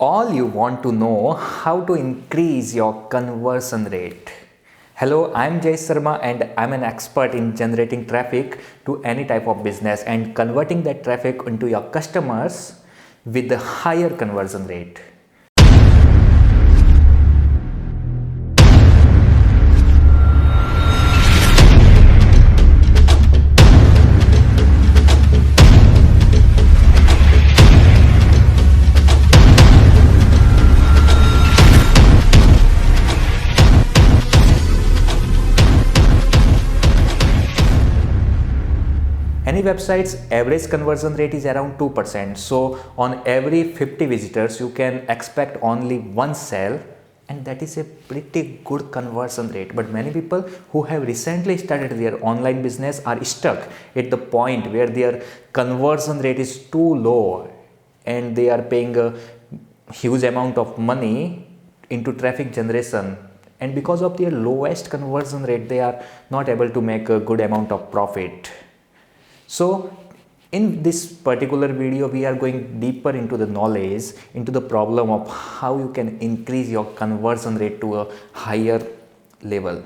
All you want to know how to increase your conversion rate. Hello, I'm Jayesh Sharma and I'm an expert in generating traffic to any type of business and converting that traffic into your customers with a higher conversion rate. Any website's average conversion rate is around 2%. So on every 50 visitors, you can expect only one sale, and that is a pretty good conversion rate. But many people who have recently started their online business are stuck at the point where their conversion rate is too low and they are paying a huge amount of money into traffic generation, and because of their lowest conversion rate they are not able to make a good amount of profit. So in this particular video, we are going deeper into the knowledge, into the problem of how you can increase your conversion rate to a higher level.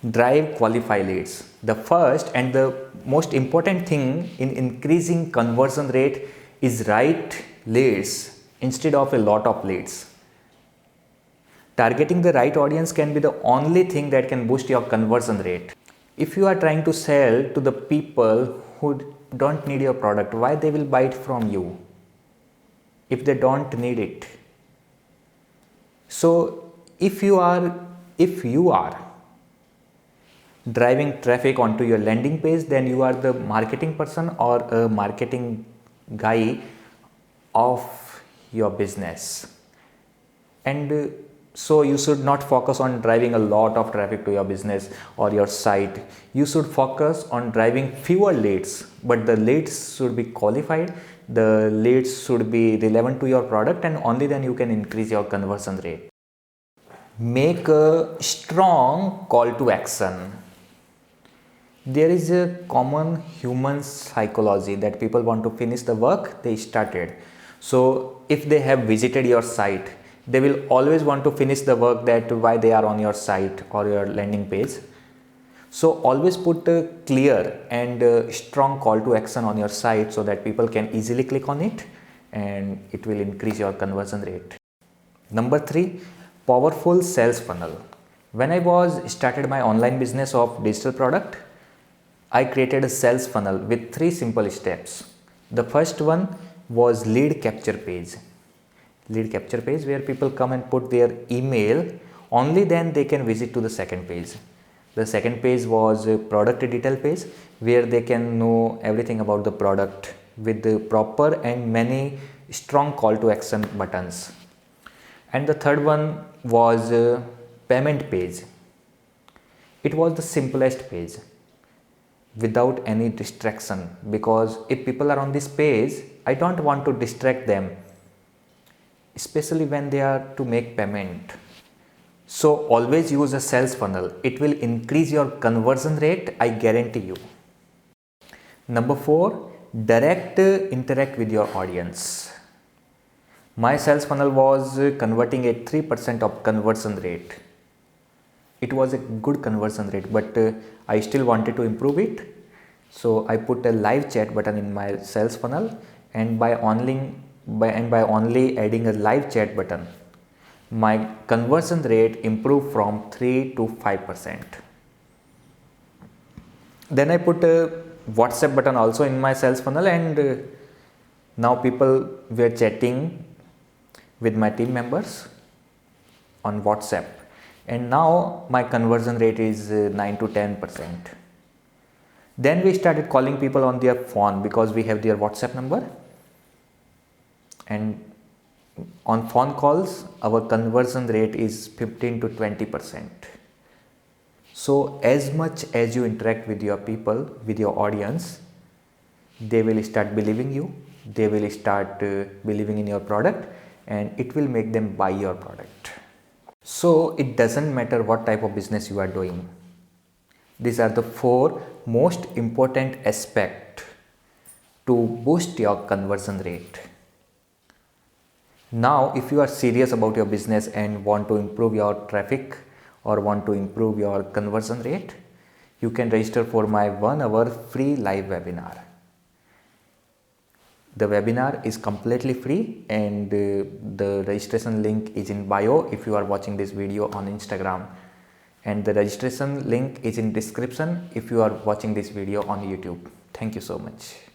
Drive qualify leads. The first and the most important thing in increasing conversion rate is right leads instead of a lot of leads. Targeting the right audience can be the only thing that can boost your conversion rate. If you are trying to sell to the people who don't need your product, why they will buy it from you if they don't need it? So if you are driving traffic onto your landing page, then you are the marketing person or a marketing guy of your business, and so you should not focus on driving a lot of traffic to your business or your site. You should focus on driving fewer leads, but the leads should be qualified, the leads should be relevant to your product, and only then you can increase your conversion rate. Make a strong call to action. There is a common human psychology that people want to finish the work they started. So if they have visited your site, they will always want to finish the work that why they are on your site or your landing page. So always put a clear and strong call to action on your site so that people can easily click on it and it will increase your conversion rate. Number 3, powerful sales funnel. When I was started my online business of digital product, I created a sales funnel with 3 simple steps. The first one was lead capture page. Lead capture page where people come and put their email, only then they can visit to the second page. The second page was a product detail page where they can know everything about the product with the proper and many strong call to action buttons. And the third one was a payment page. It was the simplest page without any distraction, because if people are on this page, I don't want to distract them, especially when they are to make payment. So always use a sales funnel. It will increase your conversion rate, I guarantee you. Number 4, direct interact with your audience. My sales funnel was converting at 3% of conversion rate. It was a good conversion rate, but I still wanted to improve it. So I put a live chat button in my sales funnel, and by only adding a live chat button, my conversion rate improved from 3 to 5%. Then I put a WhatsApp button also in my sales funnel, and now people were chatting with my team members on WhatsApp, and now my conversion rate is 9 to 10%. Then we started calling people on their phone because we have their WhatsApp number, and on phone calls our conversion rate is 15 to 20%. So as much as you interact with your people, with your audience, they will start believing you, they will start believing in your product, and it will make them buy your product. So it doesn't matter what type of business you are doing. These are the 4 most important aspects to boost your conversion rate. Now, if you are serious about your business and want to improve your traffic or want to improve your conversion rate, you can register for my 1 hour free live webinar. The webinar is completely free, and the registration link is in bio if you are watching this video on Instagram, and the registration link is in description if you are watching this video on YouTube. Thank you so much.